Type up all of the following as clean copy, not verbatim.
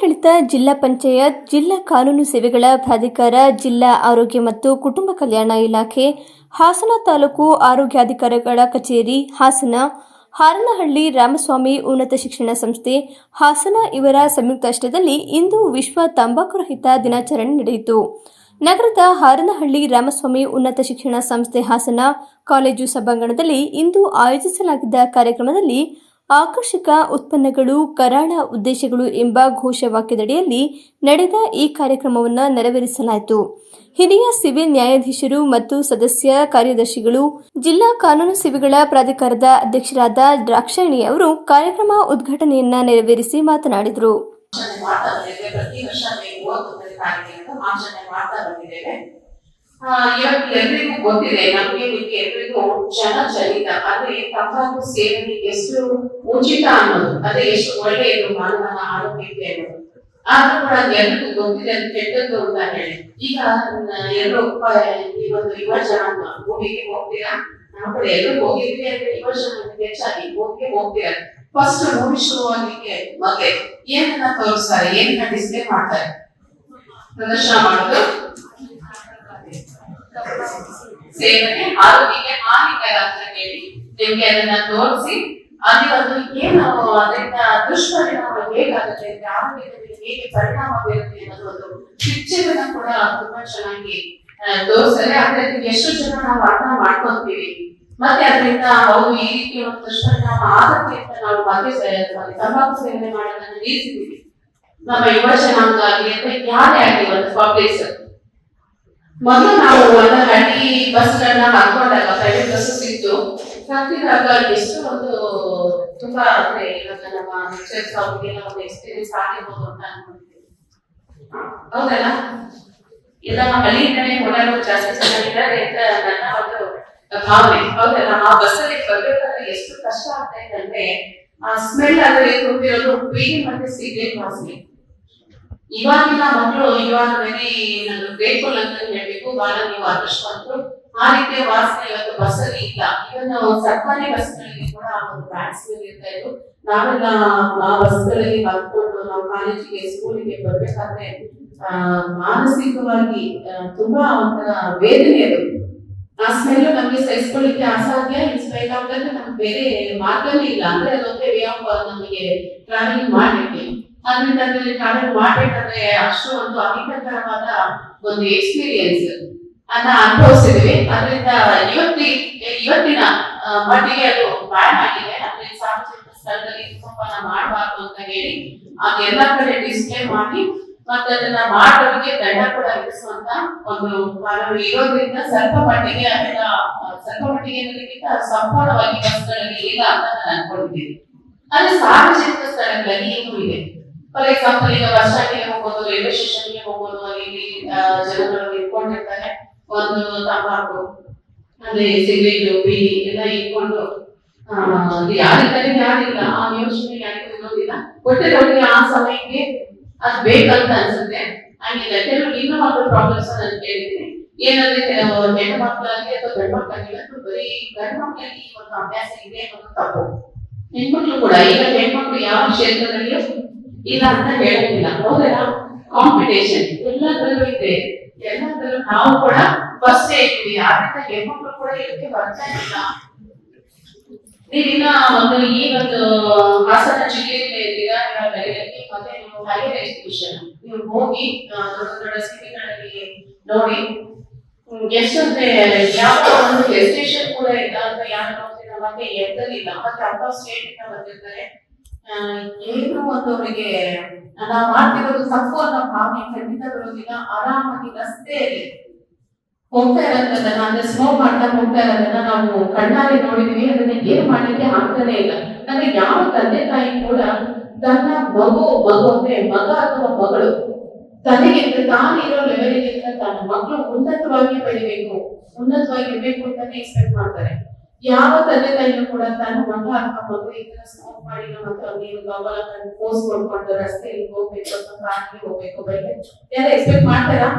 ಜಿಲ್ಲಾಡಳಿತ, ಜಿಲ್ಲಾ ಪಂಚಾಯತ್, ಜಿಲ್ಲಾ ಕಾನೂನು ಸೇವೆಗಳ ಪ್ರಾಧಿಕಾರ, ಜಿಲ್ಲಾ ಆರೋಗ್ಯ ಮತ್ತು ಕುಟುಂಬ ಕಲ್ಯಾಣ ಇಲಾಖೆ, ಹಾಸನ ತಾಲೂಕು ಆರೋಗ್ಯಾಧಿಕಾರಿಗಳ ಕಚೇರಿ, ಹಾಸನ, ಹಾರನಹಳ್ಳಿ ರಾಮಸ್ವಾಮಿ ಉನ್ನತ ಶಿಕ್ಷಣ ಸಂಸ್ಥೆ, ಹಾಸನ ಇವರ ಸಂಯುಕ್ತಾಶ್ರಯದಲ್ಲಿ ಇಂದು ವಿಶ್ವ ತಂಬಾಕು ರಹಿತ ದಿನಾಚರಣೆ ನಡೆಯಿತು. ನಗರದ ಹಾರನಹಳ್ಳಿ ರಾಮಸ್ವಾಮಿ ಉನ್ನತ ಶಿಕ್ಷಣ ಸಂಸ್ಥೆ ಹಾಸನ ಕಾಲೇಜು ಸಭಾಂಗಣದಲ್ಲಿ ಇಂದು ಆಯೋಜಿಸಲಾಗಿದ್ದ ಕಾರ್ಯಕ್ರಮದಲ್ಲಿ ಆಕರ್ಷಕ ಉತ್ಪನ್ನಗಳು, ಕರಾಳ ಉದ್ದೇಶಗಳು ಎಂಬ ಘೋಷವಾಕ್ಯದಡಿಯಲ್ಲಿ ನಡೆದ ಈ ಕಾರ್ಯಕ್ರಮವನ್ನು ನೆರವೇರಿಸಲಾಯಿತು. ಹಿರಿಯ ಸಿವಿಲ್ ನ್ಯಾಯಾಧೀಶರು ಮತ್ತು ಸದಸ್ಯ ಕಾರ್ಯದರ್ಶಿಗಳು, ಜಿಲ್ಲಾ ಕಾನೂನು ಸೇವೆಗಳ ಪ್ರಾಧಿಕಾರದ ಅಧ್ಯಕ್ಷರಾದ ದ್ರಾಕ್ಷಾಯಣಿ ಅವರು ಕಾರ್ಯಕ್ರಮ ಉದ್ಘಾಟನೆಯನ್ನ ನೆರವೇರಿಸಿ ಮಾತನಾಡಿದರು. ಇವತ್ತು ಎಲ್ರಿಗೂ ಗೊತ್ತಿದೆ, ನಮಗೆ ಎಲ್ರಿಗೂ ಜನಜನಿತ ಅಂದ್ರೆ ತಂಬಾಕು ಸೇವನೆ ಎಷ್ಟು ಉಚಿತ ಅನ್ನೋದು, ಅದೇ ಎಷ್ಟು ಒಳ್ಳೆಯದು ಮಾನವನ ಆರೋಗ್ಯಕ್ಕೆ ಅನ್ನೋದು. ಆದ್ರೂ ಕೂಡ ಎಲ್ರಿಗೂ ಗೊತ್ತಿದೆ ಅದು ಕೆಟ್ಟದ್ದು ಅಂತ ಹೇಳಿ. ಈಗ ಎಲ್ಲರೂ ಈ ಒಂದು ಯುವ ಜನಾಂಗ ಮೂವಿಗೆ ಹೋಗ್ತೀರಾ, ನಮ್ಮ ಕಡೆ ಎಲ್ಲರೂ ಹೋಗಿದ್ವಿ ಅಂದ್ರೆ ಯುವ ಜನಾಂಗ ಹೆಚ್ಚಾಗಿ ಮೂವಿಗೆ ಹೋಗ್ತೀರಾ. ಫಸ್ಟ್ ಮೂವಿ ಶುರುವಾಗಲಿಕ್ಕೆ ಮೊದಲೇ ಏನನ್ನ ತೋರಿಸ್ತಾರೆ, ಏನನ್ನ ಡಿಸ್ಪ್ಲೇ ಮಾಡ್ತಾರೆ, ಪ್ರದರ್ಶನ ಮಾಡೋದು ಸೇವನೆ ಆರೋಗ್ಯಕ್ಕೆ ಹಾನಿಕರ ಅಂತ ಹೇಳಿ ನಿಮ್ಗೆ ಅದನ್ನ ತೋರಿಸಿ ಅಲ್ಲಿ ಒಂದು ಏನು ಅದರಿಂದ ದುಷ್ಪರಿಣಾಮ ಹೇಗಾಗುತ್ತೆ, ಆರೋಗ್ಯದ ಮೇಲೆ ಹೇಗೆ ಪರಿಣಾಮ ಬೀರುತ್ತೆ ಅನ್ನೋದು ಒಂದು ಪಿಕ್ಚರ್ ಅನ್ನ ಕೂಡ ತುಂಬಾ ಚೆನ್ನಾಗಿ ತೋರಿಸ್ತಾರೆ. ಅದರಿಂದ ಎಷ್ಟು ಜನ ನಾವು ಅರ್ಥ ಮಾಡ್ಕೊಂತೀವಿ, ಮತ್ತೆ ಅದರಿಂದ ಹೌದು ಈ ರೀತಿ ಒಂದು ದುಷ್ಪರಿಣಾಮ ಆಗುತ್ತೆ ಅಂತ ನಾವು ತಂಬಾಕು ಸೇವನೆ ಮಾಡೋದನ್ನ ನಿಲ್ಲಿಸಿದೀವಿ. ನಮ್ಮ ಯುವ ಜನಾಂಗ ಆಗಲಿ ಅಂದ್ರೆ ಯಾರೇ ಆಗಲಿ ಒಂದು ಪಬ್ಲಿಕ್ ಮೊದಲು ನಾವು ಒಂದು ಹಳ್ಳಿ ಬಸ್ಗಳನ್ನ ಹಾಕೊಂಡಾಗ ಪ್ರೈವೇಟ್ ಬಸ್ಸಸ್ ಇತ್ತು ಹಾಕಿದಾಗ ಎಷ್ಟು ಒಂದು ತುಂಬಾ ಅಂದ್ರೆ ಇವಾಗ ನಮ್ಮ ಲೆಕ್ಚರ್ಸ್ ಅವ್ರಿಗೆಲ್ಲ ಒಂದು ಎಕ್ಸ್ಪೀರಿಯನ್ಸ್ ಆಗಿರ್ಬೋದು ಅಂತ ಅನ್ಕೊಂಡಿದ್ದೀವಿ. ಹೌದಲ್ಲ, ಎಲ್ಲ ನಮ್ಮ ಹಳ್ಳಿಯಿಂದಲೇ ಓಡಾಡೋದು ಜಾಸ್ತಿ ಚೆನ್ನಾಗಿದ್ದಾರೆ ಅಂತ ನನ್ನ ಒಂದು ಭಾವನೆ. ಹೌದಲ್ಲ, ಆ ಬಸ್ಸಲ್ಲಿ ಬರ್ಬೇಕಾದ್ರೆ ಎಷ್ಟು ಕಷ್ಟ ಆಗ್ತಾ ಇದೆ ಅಂದ್ರೆ ಆ ಸ್ಮೆಲ್ ಅದರಲ್ಲಿ ತುಂಬಿರೋದು ಬೀಡಿ ಮತ್ತೆ ಸಿಗರೇಟ್ ವಾಸನೆ. ಇವಾಗಿನ ಮಕ್ಕಳು ಇವಾಗ ವೆರಿ ನಾನು ಗ್ರೇಟ್ಫುಲ್ ಅಂತ ಹೇಳ್ಬೇಕು, ಬಹಳ ನೀವು ಅದೃಷ್ಟವಂತರು. ಆ ರೀತಿಯ ವಾಸನೆ ಇವತ್ತು ಬಸ್ಸಲ್ಲಿ ಇಲ್ಲ. ಇವನ್ ಸರ್ಕಾರಿ ಬಸ್ಗಳಲ್ಲಿ ಕೂಡ ಒಂದು ಬ್ಯಾಗ್ ಸ್ಮೆಲ್ ಇರ್ತಾ ಇತ್ತು. ನಾವೆಲ್ಲ ಆ ಬಸ್ಗಳಲ್ಲಿ ಹತ್ಕೊಂಡು ನಾವು ಕಾಲೇಜಿಗೆ ಸ್ಕೂಲಿಗೆ ಬರ್ಬೇಕಾದ್ರೆ ಮಾನಸಿಕವಾಗಿ ತುಂಬಾ ಒಂಥರ ವೇದನೆ ಅದು. ಆ ಸ್ಮೆಲ್ ನಮ್ಗೆ ಸಹಿಸ್ಕೊಳ್ಳಿಕ್ಕೆ ಅಸಾಧ್ಯ. ಇನ್ಸ್ಪೈರ್ ಆಗೋದ್ರೆ ನಮ್ಗೆ ಬೇರೆ ಮಾರ್ಗನೇ ಇಲ್ಲ. ಅಂದ್ರೆ ಅದೊಂದೇ ವೇ ಆಫ್ ನಮಗೆ ಟ್ರಾವೆಲಿಂಗ್ ಮಾಡ್ಲಿಕ್ಕೆ. ಅದರಿಂದ ಟ್ರಾವೆಲ್ ಮಾಡ್ಬೇಕಾದ್ರೆ ಅಷ್ಟು ಒಂದು ಅಹಿತಕರವಾದ ಒಂದು ಎಕ್ಸ್ಪೀರಿಯನ್ಸ್ ಅನ್ನ ಅನುಭವಿಸಿದ್ವಿ. ಅದರಿಂದ ಇವತ್ತಿನ ಮಟ್ಟಿಗೆ ಅದು ಬ್ಯಾನ್ ಆಗಿದೆ. ಅಂದ್ರೆ ಸಾರ್ವಜನಿಕ ಸ್ಥಳದಲ್ಲಿ ಧೂಮಪಾನ ಮಾಡಬಾರ್ದು ಅಂತ ಹೇಳಿ ಅದೆಲ್ಲ ಕಡೆ ಡಿಸ್ಪ್ಲೇ ಮಾಡಿ ಮತ್ತೆ ಅದನ್ನ ಮಾಡೋರಿಗೆ ದಂಡ ಕೂಡ ವಿಧಿಸುವಂತ ಒಂದು ಕಾನೂನು ಇರೋದ್ರಿಂದ ಸ್ವಲ್ಪ ಮಟ್ಟಿಗೆ ಅನ್ನೋದಕ್ಕಿಂತ ಸಂಪೂರ್ಣವಾಗಿ ಬಸ್ಗಳಲ್ಲಿ ಇಲ್ಲ ಅಂತ ನಾನು ಅನ್ಕೊಂಡಿದ್ದೀನಿ. ಆದ್ರೆ ಸಾರ್ವಜನಿಕ ಸ್ಥಳಗಳಲ್ಲಿ ಏನೂ ಇದೆ. ಫಾರ್ ಎಕ್ಸಾಂಪಲ್ ಈಗ ಬಸ್ ಸ್ಟ್ಯಾಂಡ್ಗೆ ಹೋಗೋದು, ರೈಲ್ವೆ ಸ್ಟೇಷನ್ಗೆ ಹೋಗೋದು, ಅಲ್ಲಿ ಜನಗಳು ಇಟ್ಕೊಂಡಿರ್ತಾರೆ ಒಂದು ತಂಬಾಕು ಅಂದ್ರೆ ಸಿಗರೇಟು, ಬೀಡಿ ಎಲ್ಲ ಇಟ್ಕೊಂಡು ಯಾರಿದ್ದಾರೆ ಯಾರಿಲ್ಲ ಆ ಯೋಚನೆ ಯಾರಿಗೂ ಇರೋದಿಲ್ಲ. ಒಟ್ಟಿಗೆ ಆ ಸಮಯಕ್ಕೆ ಅದು ಬೇಕಂತ ಅನ್ಸುತ್ತೆ. ಹಂಗಿಲ್ಲ ಕೆಲವು ಇನ್ನೂ ಒಂದು ಪ್ರಾಬ್ಲಮ್ಸ್ ನಾನು ಕೇಳಿದ್ದೀನಿ. ಏನಂದ್ರೆ ಹೆಣ್ಣು ಮಕ್ಕಳಾಗಿ ಅಥವಾ ಗಂಡು ಮಕ್ಕಳಾಗಿ ಬರೀ ಗಂಡು ಮಕ್ಕಳಲ್ಲಿ ಈ ಒಂದು ಅಭ್ಯಾಸ ಇದೆ ಅನ್ನೋದು ತಪ್ಪು. ಹೆಣ್ಮಕ್ಳು ಕೂಡ ಈಗ ಹೆಣ್ಮಕ್ಳು ಯಾವ ಕ್ಷೇತ್ರದಲ್ಲಿಯೂ ಇಲ್ಲ ಅಂತ ಹೇಳೋದಿಲ್ಲ. ಹೌದಲ್ಲ, ಕಾಂಪಿಟೇಷನ್ ಎಲ್ಲದರಲ್ಲೂ ಇದೆ. ಎಲ್ಲದರಲ್ಲೂ ನಾವು ಕೂಡ ಫಸ್ಟ್ ಇದ್ದೀವಿ. ಆದ್ರಿಂದ ಹೆಣ್ಮಕ್ಳು ಕೂಡ ಇದಕ್ಕೆ ಬರ್ತಾ ಇಲ್ಲ. ನೀವಿನ್ನ ಒಂದು ಈ ಒಂದು ಹಾಸನ ಜಿಲ್ಲೆಯಲ್ಲಿ ಇದ್ದೀರಾ, ಮತ್ತೆ ನೀವು ಹೈಯರ್ ಎಜುಕೇಶನ್ ನೀವು ಹೋಗಿ ದೊಡ್ಡ ದೊಡ್ಡ ಸಿಟಿಗಳಲ್ಲಿ ನೋಡಿ ಎಷ್ಟಂದ್ರೆ ಯಾವ ಒಂದು ಡೆಸ್ಟಿನೇಷನ್ ಕೂಡ ಇಲ್ಲ ಅಂತ ಯಾರು ನೋಡ್ತೀರ ಮತ್ತೆ ಎದ್ದಲಿಲ್ಲ. ಮತ್ತೆ ಔಟ್ ಆಫ್ ಸ್ಟೇಟ್ ಇಂದ ಬಂದಿರ್ತಾರೆ. ಏನು ಒಂದು ಅವರಿಗೆ ನಾವು ಮಾಡ್ತಿರೋದು ತಪ್ಪು ಅನ್ನೋ ಭಾವನೆ ಖಂಡಿತ ಬರೋದಿಲ್ಲ. ಆರಾಮಾಗಿ ರಸ್ತೆಯಲ್ಲಿ ಹೋಗ್ತಾ ಇರೋದನ್ನ ಅಂದ್ರೆ ಸ್ಮೋಕ್ ಮಾಡ್ತಾ ಹೋಗ್ತಾ ಇರೋದನ್ನ ನಾವು ಕಣ್ಣಾರೆ ನೋಡಿದ್ವಿ. ಅದನ್ನ ಏನ್ ಮಾಡ್ಲಿಕ್ಕೆ ಆಗ್ತಾನೆ ಇಲ್ಲ. ಅಂದ್ರೆ ಯಾವ ತಂದೆ ತಾಯಿ ಕೂಡ ತನ್ನ ಮಗು ಅಂದ್ರೆ ಮಗ ಅಥವಾ ಮಗಳು ತನಗಿಂತ ತಾನಿರೋ ಲೆವೆಲ್ಗಿಂತ ತನ್ನ ಮಕ್ಕಳು ಉನ್ನತವಾಗಿ ಬೆಳಿಬೇಕು, ಉನ್ನತವಾಗಿ ಇರ್ಬೇಕು ಅಂತಾನೆ ಎಕ್ಸ್ಪೆಕ್ಟ್ ಮಾಡ್ತಾರೆ. ಯಾವ ತಂದೆ ತಾಯಿನೂ ಕೂಡ ತನ್ನ ಮಗ ಅಥವಾ ಮಗು ಈ ತರ ಸ್ಮೋಕ್ ಮಾಡಿ ಮತ್ತು ನೀನು ಗಮನ ಪೋಸ್ ಕೊಡ್ಕೊಂಡು ರಸ್ತೆಯಲ್ಲಿ ಹೋಗ್ಬೇಕು ಅಥವಾ ಕಾರಿಗೆ ಹೋಗ್ಬೇಕು ಬೈಕ್ ಯಾರು ಎಕ್ಸ್ಪೆಕ್ಟ್ ಮಾಡ್ತಾರಾ?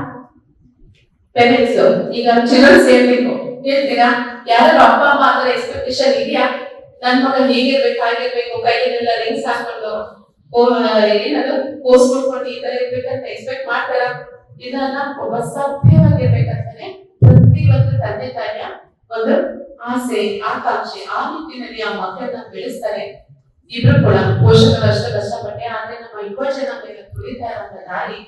ಪೇರೆಂಟ್ಸ್ ಈಗ ಚಿಲ್ಡ್ರನ್ಸ್ ಹೇಳ್ಬೇಕು ಹೇಳ್ತೀರಾ? ಯಾರು ಅಪ್ಪ ಅಮ್ಮ ಅದರ ಎಕ್ಸ್ಪೆಕ್ಟೇಷನ್ ಇದೆಯಾ? ನನ್ ಮಗ ಹೀಗಿರ್ಬೇಕು, ಹಾಗಿರ್ಬೇಕು, ಕೈಯಲ್ಲೆಲ್ಲ ರಿಂಗ್ಸ್ ಹಾಕೊಂಡು ಏನದು ಪೋಸ್ಟ್ ಕೊಟ್ಕೊಂಡು ಈ ತರ ಇರ್ಬೇಕಂತ ಎಕ್ಸ್ಪೆಕ್ಟ್ ಮಾಡ್ತಾರ. ಇದನ್ನ ಒಬ್ಬ ಸಭ್ಯವಾಗಿರ್ಬೇಕಂತಾನೆ ಪ್ರತಿಯೊಂದು ತಂದೆ ತಾಯಿಯ ಒಂದು ಆಸೆ ಆಕಾಂಕ್ಷೆ. ಆ ನಿಟ್ಟಿನಲ್ಲಿ ಆ ಮಕ್ಕಳನ್ನ ಬೆಳೆಸ್ತಾರೆ. ಇಬ್ರು ಕೂಡ ಪೋಷಕರು ಅಷ್ಟು ಕಷ್ಟಪಟ್ಟೆ, ಆದ್ರೆ ನಮ್ಮ ಯುವ ಜನಾಂಗ ತುಳಿತಾ ಇರುವಂತ ದಾರಿ